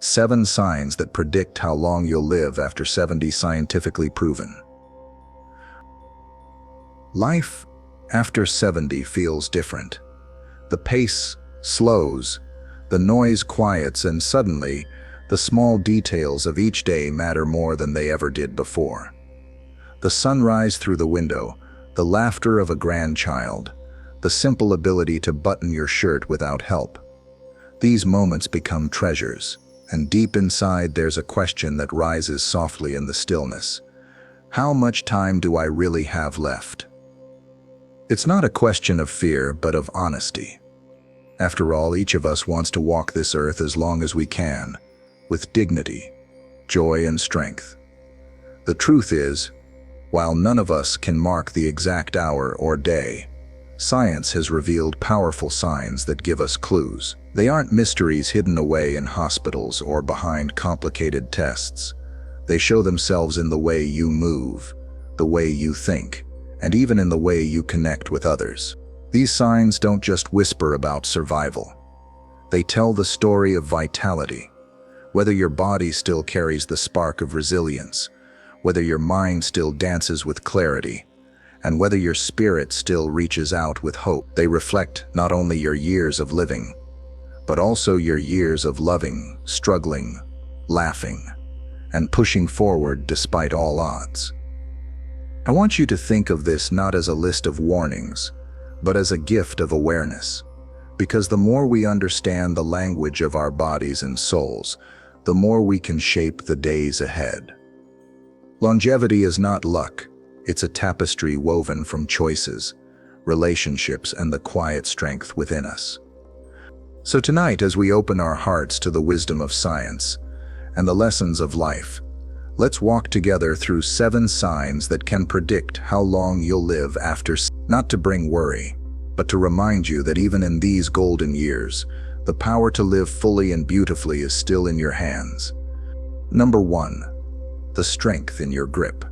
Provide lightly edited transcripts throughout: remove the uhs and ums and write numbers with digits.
7 signs that predict how long you'll live after 70, scientifically proven. Life after 70 feels different. The pace slows, the noise quiets, and suddenly, the small details of each day matter more than they ever did before. The sunrise through the window, the laughter of a grandchild, the simple ability to button your shirt without help. These moments become treasures, and deep inside there's a question that rises softly in the stillness. How much time do I really have left? It's not a question of fear, but of honesty. After all, each of us wants to walk this earth as long as we can, with dignity, joy, and strength. The truth is, while none of us can mark the exact hour or day, science has revealed powerful signs that give us clues. They aren't mysteries hidden away in hospitals or behind complicated tests. They show themselves in the way you move, the way you think, and even in the way you connect with others. These signs don't just whisper about survival. They tell the story of vitality. Whether your body still carries the spark of resilience, whether your mind still dances with clarity, and whether your spirit still reaches out with hope, they reflect not only your years of living, but also your years of loving, struggling, laughing, and pushing forward despite all odds. I want you to think of this not as a list of warnings, but as a gift of awareness. Because the more we understand the language of our bodies and souls, the more we can shape the days ahead. Longevity is not luck. It's a tapestry woven from choices, relationships, and the quiet strength within us. So tonight, as we open our hearts to the wisdom of science and the lessons of life, let's walk together through 7 signs that can predict how long you'll live after. Not to bring worry, but to remind you that even in these golden years, the power to live fully and beautifully is still in your hands. Number 1. The strength in your grip.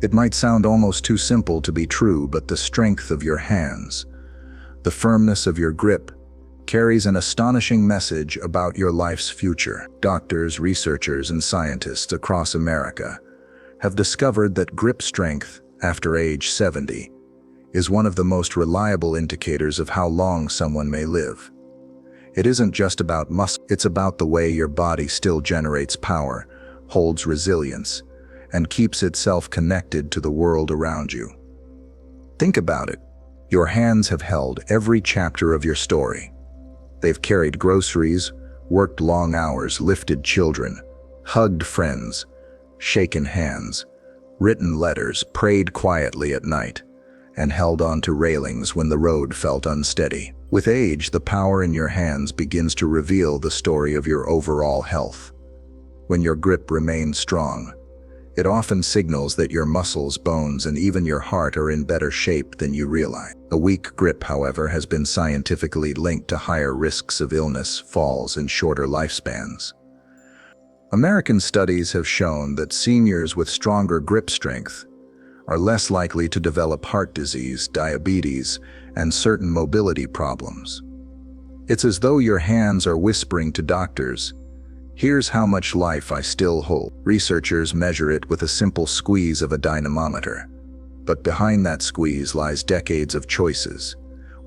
It might sound almost too simple to be true, but the strength of your hands, the firmness of your grip, carries an astonishing message about your life's future. Doctors, researchers, and scientists across America have discovered that grip strength after age 70 is one of the most reliable indicators of how long someone may live. It isn't just about muscle, it's about the way your body still generates power, holds resilience, and keeps itself connected to the world around you. Think about it. Your hands have held every chapter of your story. They've carried groceries, worked long hours, lifted children, hugged friends, shaken hands, written letters, prayed quietly at night, and held on to railings when the road felt unsteady. With age, the power in your hands begins to reveal the story of your overall health. When your grip remains strong, it often signals that your muscles, bones, and even your heart are in better shape than you realize. A weak grip, however, has been scientifically linked to higher risks of illness, falls, and shorter lifespans. American studies have shown that seniors with stronger grip strength are less likely to develop heart disease, diabetes, and certain mobility problems. It's as though your hands are whispering to doctors, "Here's how much life I still hold." Researchers measure it with a simple squeeze of a dynamometer. But behind that squeeze lies decades of choices.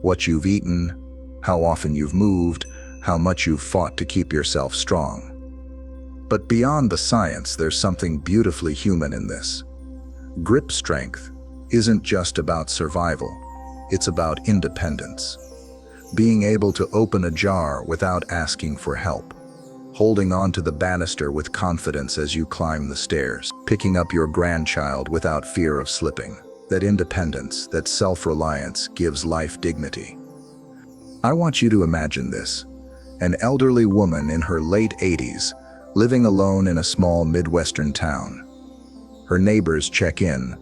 What you've eaten, how often you've moved, how much you've fought to keep yourself strong. But beyond the science, there's something beautifully human in this. Grip strength isn't just about survival, it's about independence. Being able to open a jar without asking for help. Holding on to the banister with confidence as you climb the stairs. Picking up your grandchild without fear of slipping. That independence, that self-reliance gives life dignity. I want you to imagine this. An elderly woman in her late 80s, living alone in a small Midwestern town. Her neighbors check in,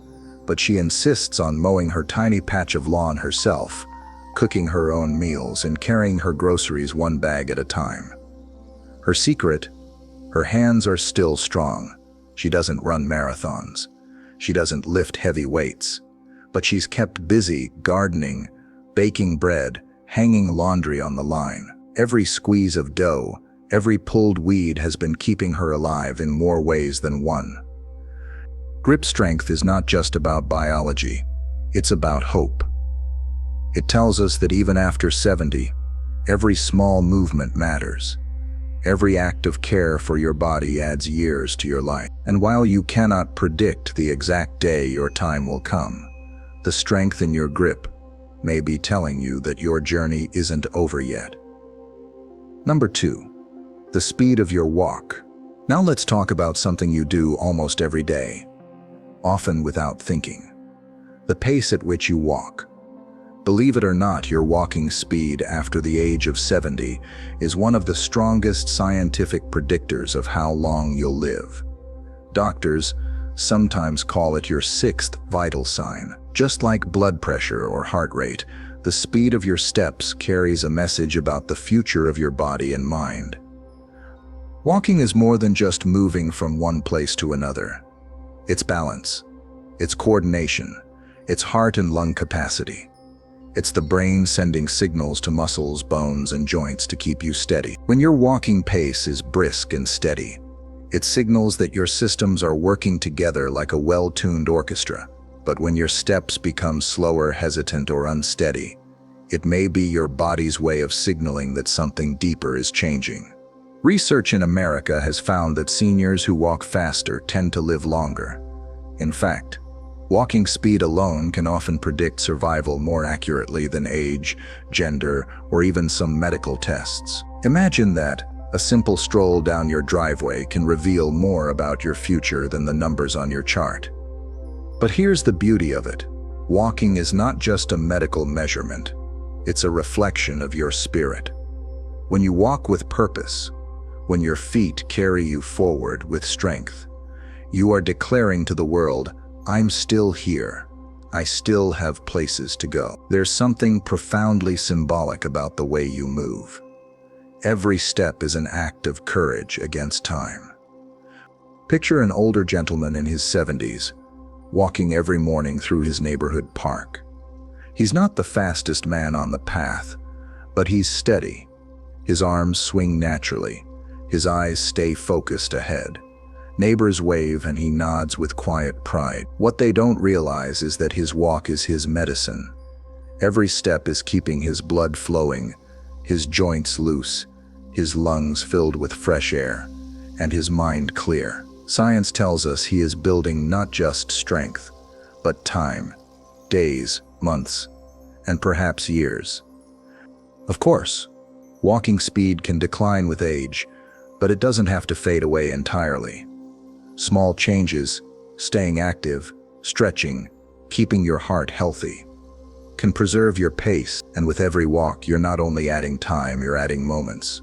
but she insists on mowing her tiny patch of lawn herself, cooking her own meals and carrying her groceries one bag at a time. Her secret? Her hands are still strong. She doesn't run marathons. She doesn't lift heavy weights. But she's kept busy gardening, baking bread, hanging laundry on the line. Every squeeze of dough, Every pulled weed has been keeping her alive in more ways than one. Grip strength is not just about biology, it's about hope. It tells us that even after 70, every small movement matters. Every act of care for your body adds years to your life. And while you cannot predict the exact day your time will come, the strength in your grip may be telling you that your journey isn't over yet. Number 2, the speed of your walk. Now let's talk about something you do almost every day, often without thinking. The pace at which you walk. Believe it or not, your walking speed after the age of 70 is one of the strongest scientific predictors of how long you'll live. Doctors sometimes call it your sixth vital sign. Just like blood pressure or heart rate, the speed of your steps carries a message about the future of your body and mind. Walking is more than just moving from one place to another. It's balance, it's coordination, it's heart and lung capacity. It's the brain sending signals to muscles, bones, and joints to keep you steady. When your walking pace is brisk and steady, it signals that your systems are working together like a well-tuned orchestra. But when your steps become slower, hesitant, or unsteady, it may be your body's way of signaling that something deeper is changing. Research in America has found that seniors who walk faster tend to live longer. In fact, walking speed alone can often predict survival more accurately than age, gender, or even some medical tests. Imagine that a simple stroll down your driveway can reveal more about your future than the numbers on your chart. But here's the beauty of it. Walking is not just a medical measurement. It's a reflection of your spirit. When you walk with purpose, when your feet carry you forward with strength, you are declaring to the world, I'm still here. I still have places to go. There's something profoundly symbolic about the way you move. Every step is an act of courage against time. Picture an older gentleman in his 70s, walking every morning through his neighborhood park. He's not the fastest man on the path, but he's steady. His arms swing naturally. His eyes stay focused ahead. Neighbors wave and he nods with quiet pride. What they don't realize is that his walk is his medicine. Every step is keeping his blood flowing, his joints loose, his lungs filled with fresh air, and his mind clear. Science tells us he is building not just strength, but time, days, months, and perhaps years. Of course, walking speed can decline with age, but it doesn't have to fade away entirely. Small changes, staying active, stretching, keeping your heart healthy, can preserve your pace, and with every walk you're not only adding time, you're adding moments.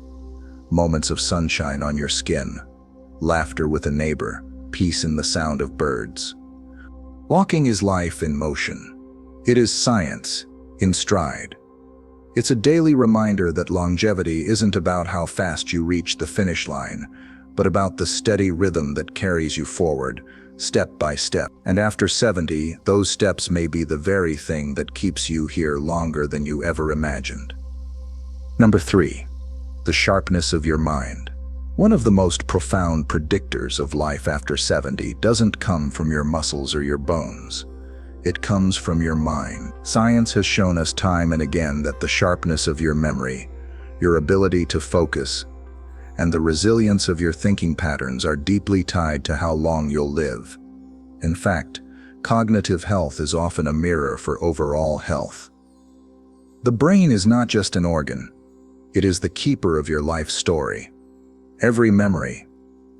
Moments of sunshine on your skin, laughter with a neighbor, peace in the sound of birds. Walking is life in motion. It is science in stride. It's a daily reminder that longevity isn't about how fast you reach the finish line, but about the steady rhythm that carries you forward, step by step. And after 70, those steps may be the very thing that keeps you here longer than you ever imagined. Number 3, the sharpness of your mind. One of the most profound predictors of life after 70 doesn't come from your muscles or your bones. It comes from your mind. Science has shown us time and again that the sharpness of your memory, your ability to focus, and the resilience of your thinking patterns are deeply tied to how long you'll live. In fact, cognitive health is often a mirror for overall health. The brain is not just an organ. It is the keeper of your life story. Every memory,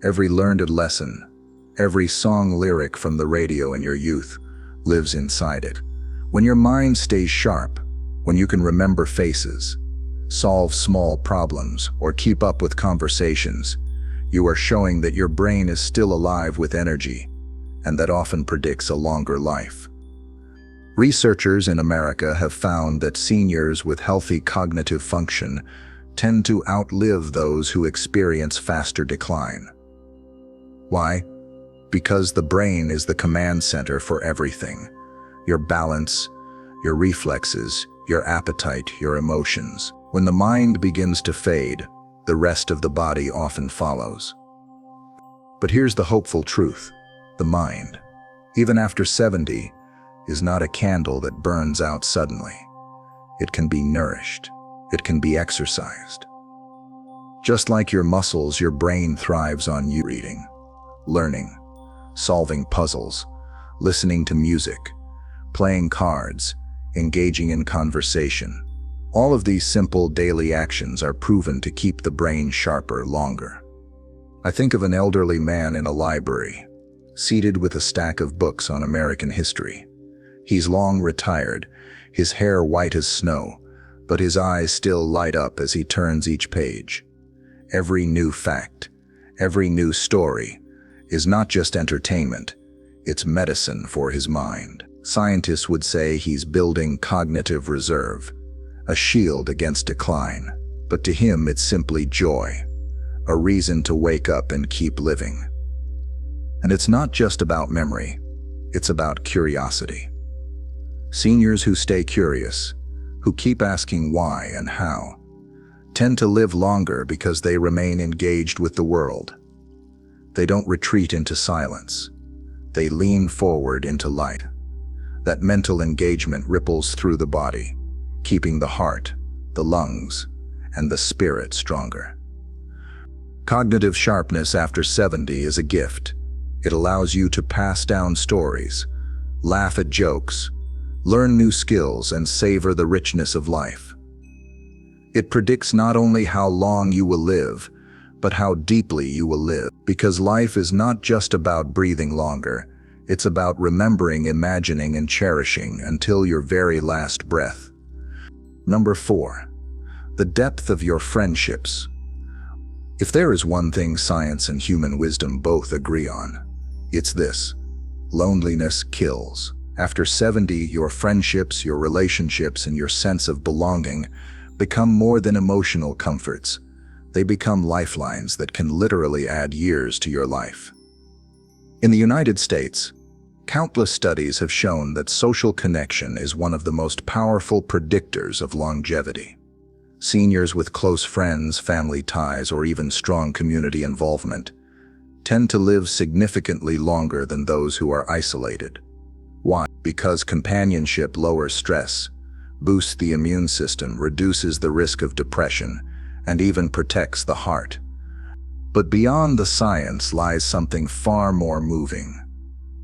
every learned lesson, every song lyric from the radio in your youth lives inside it. When your mind stays sharp, when you can remember faces, solve small problems, or keep up with conversations, you are showing that your brain is still alive with energy, and that often predicts a longer life. Researchers in America have found that seniors with healthy cognitive function tend to outlive those who experience faster decline. Why? Because the brain is the command center for everything. Your balance, your reflexes, your appetite, your emotions. When the mind begins to fade, the rest of the body often follows. But here's the hopeful truth. The mind, even after 70, is not a candle that burns out suddenly. It can be nourished. It can be exercised. Just like your muscles, your brain thrives on you reading, learning, solving puzzles, listening to music, playing cards, engaging in conversation. All of these simple daily actions are proven to keep the brain sharper longer. I think of an elderly man in a library, seated with a stack of books on American history. He's long retired, his hair white as snow, but his eyes still light up as he turns each page. Every new fact, every new story is not just entertainment, it's medicine for his mind. Scientists would say he's building cognitive reserve, a shield against decline. But to him, it's simply joy, a reason to wake up and keep living. And it's not just about memory, it's about curiosity. Seniors who stay curious, who keep asking why and how, tend to live longer because they remain engaged with the world. They don't retreat into silence. They lean forward into light. That mental engagement ripples through the body, keeping the heart, the lungs, and the spirit stronger. Cognitive sharpness after 70 is a gift. It allows you to pass down stories, laugh at jokes, learn new skills, and savor the richness of life. It predicts not only how long you will live, but how deeply you will live. Because life is not just about breathing longer, it's about remembering, imagining, and cherishing until your very last breath. Number 4, the depth of your friendships. If there is one thing science and human wisdom both agree on, it's this: loneliness kills. After 70, your friendships, your relationships, and your sense of belonging become more than emotional comforts. They become lifelines that can literally add years to your life. In the United States, countless studies have shown that social connection is one of the most powerful predictors of longevity. Seniors with close friends, family ties, or even strong community involvement tend to live significantly longer than those who are isolated. Why? Because companionship lowers stress, boosts the immune system, reduces the risk of depression, and even protects the heart. But beyond the science lies something far more moving.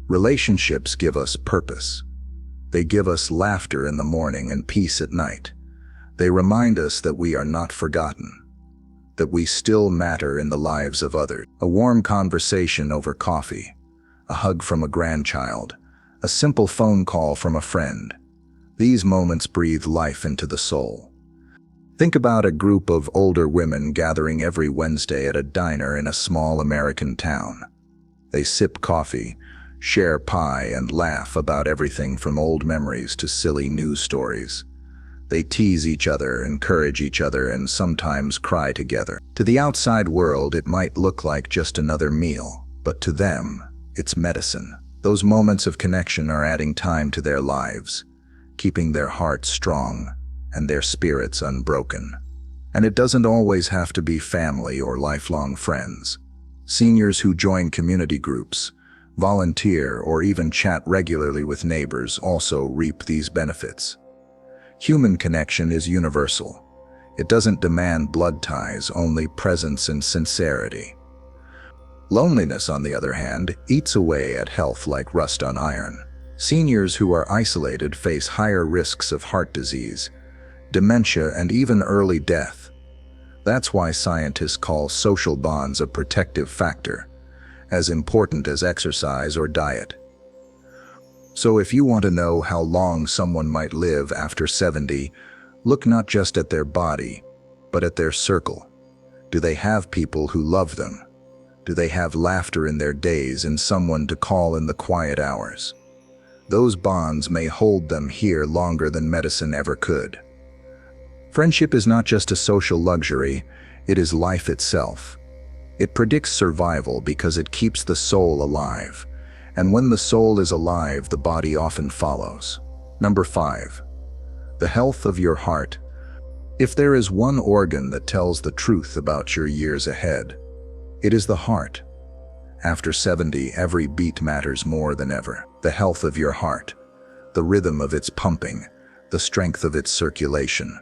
Relationships give us purpose. They give us laughter in the morning and peace at night. They remind us that we are not forgotten, that we still matter in the lives of others. A warm conversation over coffee, a hug from a grandchild, a simple phone call from a friend. These moments breathe life into the soul. Think about a group of older women gathering every Wednesday at a diner in a small American town. They sip coffee, share pie, and laugh about everything from old memories to silly news stories. They tease each other, encourage each other, and sometimes cry together. To the outside world, it might look like just another meal, but to them, it's medicine. Those moments of connection are adding time to their lives, keeping their hearts strong and their spirits unbroken. And it doesn't always have to be family or lifelong friends. Seniors who join community groups, volunteer, or even chat regularly with neighbors also reap these benefits. Human connection is universal. It doesn't demand blood ties, only presence and sincerity. Loneliness, on the other hand, eats away at health like rust on iron. Seniors who are isolated face higher risks of heart disease, dementia, and even early death. That's why scientists call social bonds a protective factor, as important as exercise or diet. So if you want to know how long someone might live after 70, look not just at their body, but at their circle. Do they have people who love them? Do they have laughter in their days and someone to call in the quiet hours? Those bonds may hold them here longer than medicine ever could. Friendship is not just a social luxury, it is life itself. It predicts survival because it keeps the soul alive. And when the soul is alive, the body often follows. Number 5, the health of your heart. If there is one organ that tells the truth about your years ahead, it is the heart. After 70, every beat matters more than ever. The health of your heart, the rhythm of its pumping, the strength of its circulation,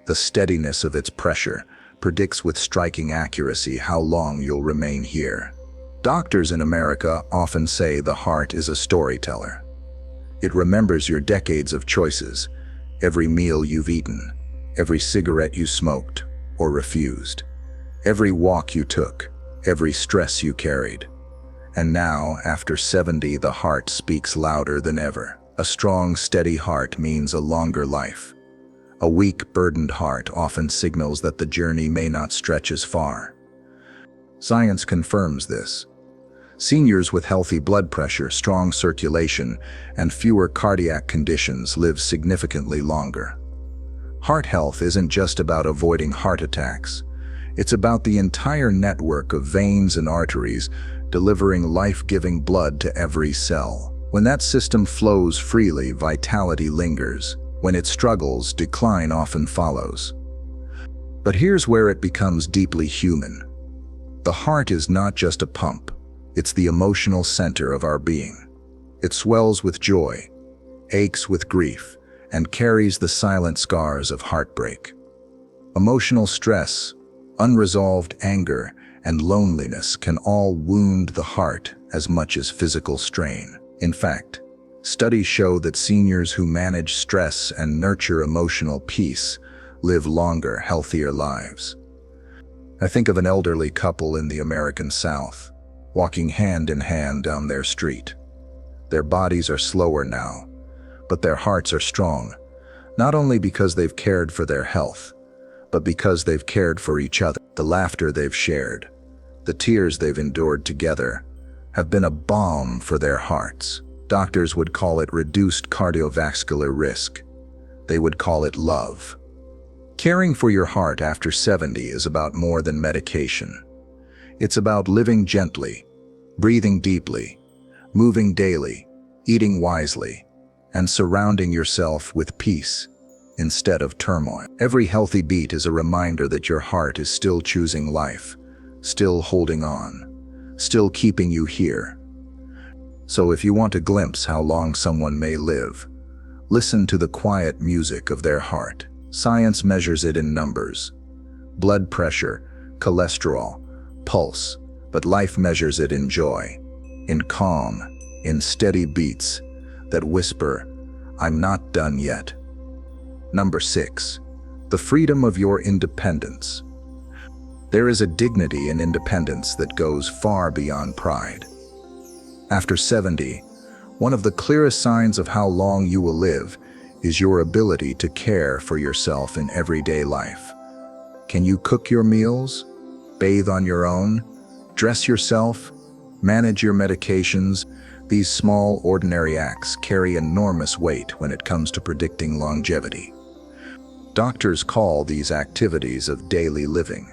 the steadiness of its pressure predicts with striking accuracy how long you'll remain here. Doctors in America often say the heart is a storyteller. It remembers your decades of choices, every meal you've eaten, every cigarette you smoked or refused, every walk you took, every stress you carried. And now, after 70, the heart speaks louder than ever. A strong, steady heart means a longer life. A weak, burdened heart often signals that the journey may not stretch as far. Science confirms this. Seniors with healthy blood pressure, strong circulation, and fewer cardiac conditions live significantly longer. Heart health isn't just about avoiding heart attacks. It's about the entire network of veins and arteries delivering life-giving blood to every cell. When that system flows freely, vitality lingers. When it struggles, decline often follows. But here's where it becomes deeply human. The heart is not just a pump. It's the emotional center of our being. It swells with joy, aches with grief, and carries the silent scars of heartbreak. Emotional stress, unresolved anger, and loneliness can all wound the heart as much as physical strain. In fact, studies show that seniors who manage stress and nurture emotional peace live longer, healthier lives. I think of an elderly couple in the American South, walking hand in hand down their street. Their bodies are slower now, but their hearts are strong, not only because they've cared for their health, but because they've cared for each other. The laughter they've shared, the tears they've endured together, have been a balm for their hearts. Doctors would call it reduced cardiovascular risk. They would call it love. Caring for your heart after 70 is about more than medication. It's about living gently, breathing deeply, moving daily, eating wisely, and surrounding yourself with peace instead of turmoil. Every healthy beat is a reminder that your heart is still choosing life, still holding on, still keeping you here. So if you want a glimpse how long someone may live, listen to the quiet music of their heart. Science measures it in numbers: blood pressure, cholesterol, pulse, but life measures it in joy, in calm, in steady beats that whisper, "I'm not done yet." Number 6, the freedom of your independence. There is a dignity in independence that goes far beyond pride. After 70, one of the clearest signs of how long you will live is your ability to care for yourself in everyday life. Can you cook your meals, bathe on your own, dress yourself, manage your medications? These small, ordinary acts carry enormous weight when it comes to predicting longevity. Doctors call these activities of daily living,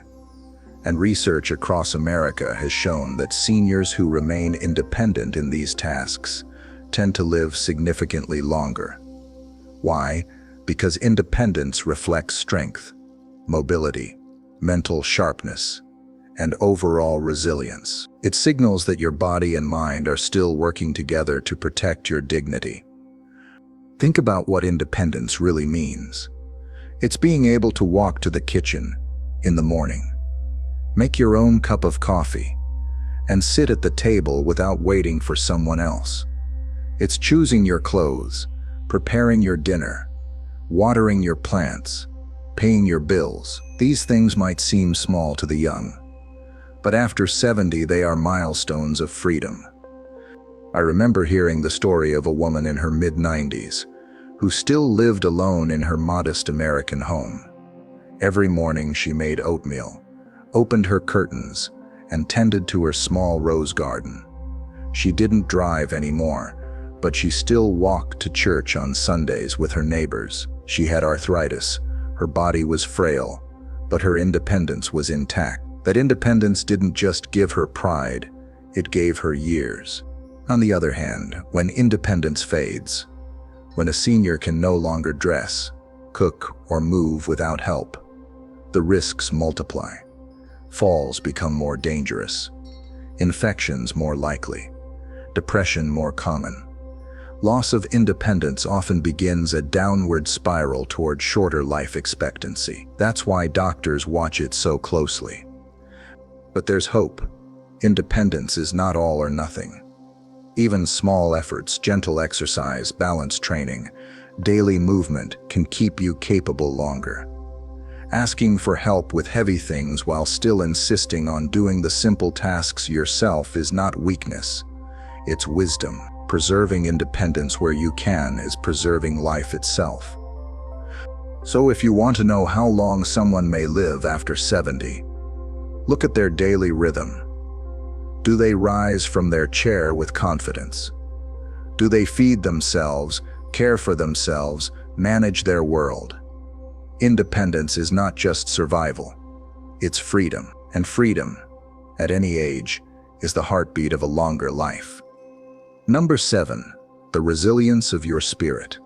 and research across America has shown that seniors who remain independent in these tasks tend to live significantly longer. Why? Because independence reflects strength, mobility, mental sharpness, and overall resilience. It signals that your body and mind are still working together to protect your dignity. Think about what independence really means. It's being able to walk to the kitchen in the morning, make your own cup of coffee, and sit at the table without waiting for someone else. It's choosing your clothes, preparing your dinner, watering your plants, paying your bills. These things might seem small to the young, but after 70 they are milestones of freedom. I remember hearing the story of a woman in her mid-90s who still lived alone in her modest American home. Every morning she made oatmeal, opened her curtains, and tended to her small rose garden. She didn't drive anymore, but she still walked to church on Sundays with her neighbors. She had arthritis, her body was frail, but her independence was intact. That independence didn't just give her pride, it gave her years. On the other hand, when independence fades, when a senior can no longer dress, cook, or move without help, the risks multiply. Falls become more dangerous, infections more likely, depression more common. Loss of independence often begins a downward spiral toward shorter life expectancy. That's why doctors watch it so closely. But there's hope. Independence is not all or nothing. Even small efforts, gentle exercise, balance training, daily movement can keep you capable longer. Asking for help with heavy things while still insisting on doing the simple tasks yourself is not weakness. It's wisdom. Preserving independence where you can is preserving life itself. So if you want to know how long someone may live after 70, look at their daily rhythm. Do they rise from their chair with confidence? Do they feed themselves, care for themselves, manage their world? Independence is not just survival, it's freedom. And freedom, at any age, is the heartbeat of a longer life. Number 7, the resilience of your spirit.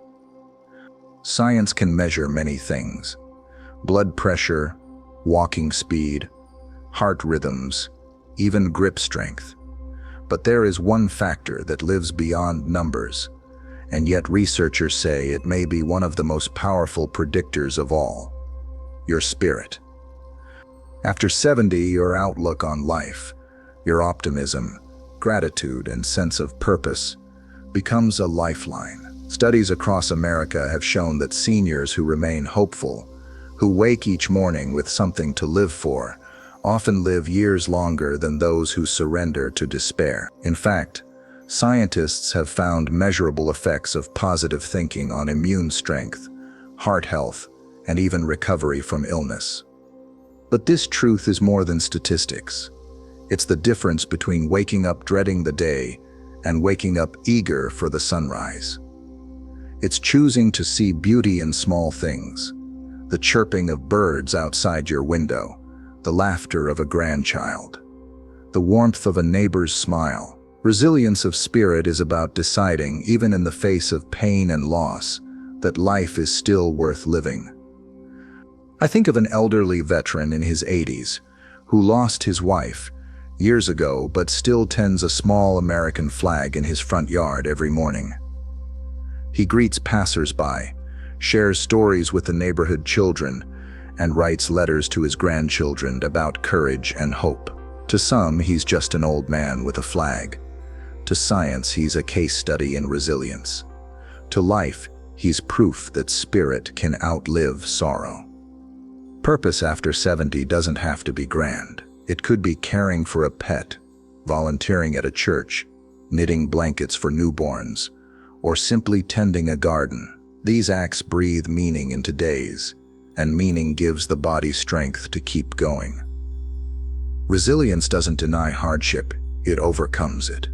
Science can measure many things: blood pressure, walking speed, heart rhythms, even grip strength. But there is one factor that lives beyond numbers, and yet researchers say it may be one of the most powerful predictors of all: your spirit. After 70, your outlook on life, your optimism, gratitude, and sense of purpose becomes a lifeline. Studies across America have shown that seniors who remain hopeful, who wake each morning with something to live for, often live years longer than those who surrender to despair. In fact, scientists have found measurable effects of positive thinking on immune strength, heart health, and even recovery from illness. But this truth is more than statistics. It's the difference between waking up dreading the day and waking up eager for the sunrise. It's choosing to see beauty in small things: the chirping of birds outside your window, the laughter of a grandchild, the warmth of a neighbor's smile. Resilience of spirit is about deciding, even in the face of pain and loss, that life is still worth living. I think of an elderly veteran in his 80s who lost his wife years ago but still tends a small American flag in his front yard every morning. He greets passers-by, shares stories with the neighborhood children, and writes letters to his grandchildren about courage and hope. To some, he's just an old man with a flag. To science, he's a case study in resilience. To life, he's proof that spirit can outlive sorrow. Purpose after 70 doesn't have to be grand. It could be caring for a pet, volunteering at a church, knitting blankets for newborns, or simply tending a garden. These acts breathe meaning into days, and meaning gives the body strength to keep going. Resilience doesn't deny hardship, it overcomes it.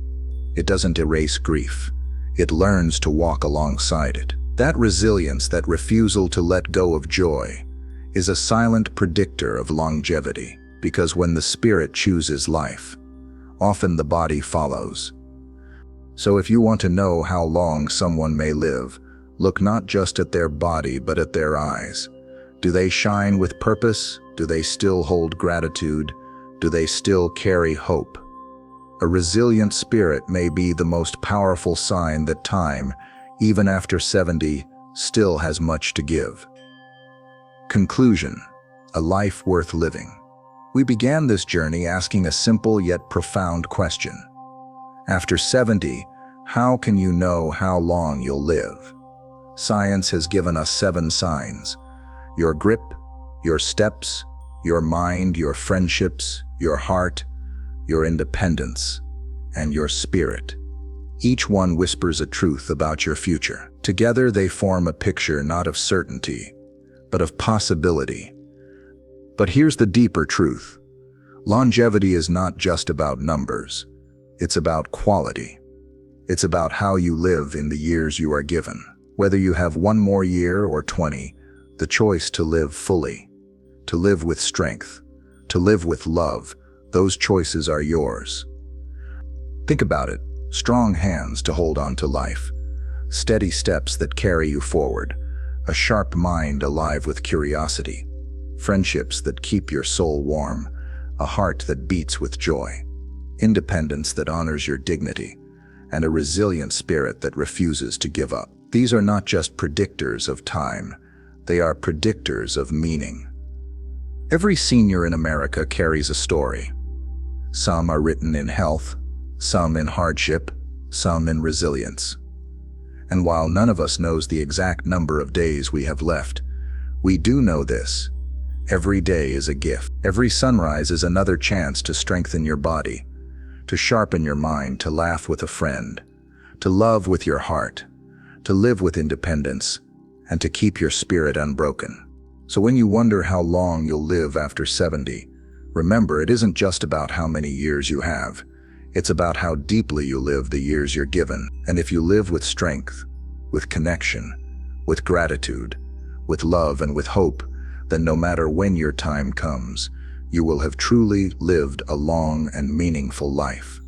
It doesn't erase grief, it learns to walk alongside it. That resilience, that refusal to let go of joy, is a silent predictor of longevity. Because when the spirit chooses life, often the body follows. So if you want to know how long someone may live, look not just at their body but at their eyes. Do they shine with purpose? Do they still hold gratitude? Do they still carry hope? A resilient spirit may be the most powerful sign that time, even after 70, still has much to give. Conclusion: a life worth living. We began this journey asking a simple yet profound question. After 70, how can you know how long you'll live? Science has given us 7 signs: your grip, your steps, your mind, your friendships, your heart, your independence, and your spirit. Each one whispers a truth about your future. Together they form a picture not of certainty, but of possibility. But here's the deeper truth. Longevity is not just about numbers. It's about quality. It's about how you live in the years you are given. Whether you have 1 more year or 20, the choice to live fully, to live with strength, to live with love, those choices are yours. Think about it. Strong hands to hold on to life. Steady steps that carry you forward. a sharp mind alive with curiosity, friendships that keep your soul warm, a heart that beats with joy, independence that honors your dignity, and a resilient spirit that refuses to give up. These are not just predictors of time, they are predictors of meaning. Every senior in America carries a story. Some are written in health, some in hardship, some in resilience. And while none of us knows the exact number of days we have left, we do know this: every day is a gift. Every sunrise is another chance to strengthen your body, to sharpen your mind, to laugh with a friend, to love with your heart, to live with independence, and to keep your spirit unbroken. So when you wonder how long you'll live after 70, remember, it isn't just about how many years you have. It's about how deeply you live the years you're given. And if you live with strength, with connection, with gratitude, with love and with hope, then no matter when your time comes, you will have truly lived a long and meaningful life.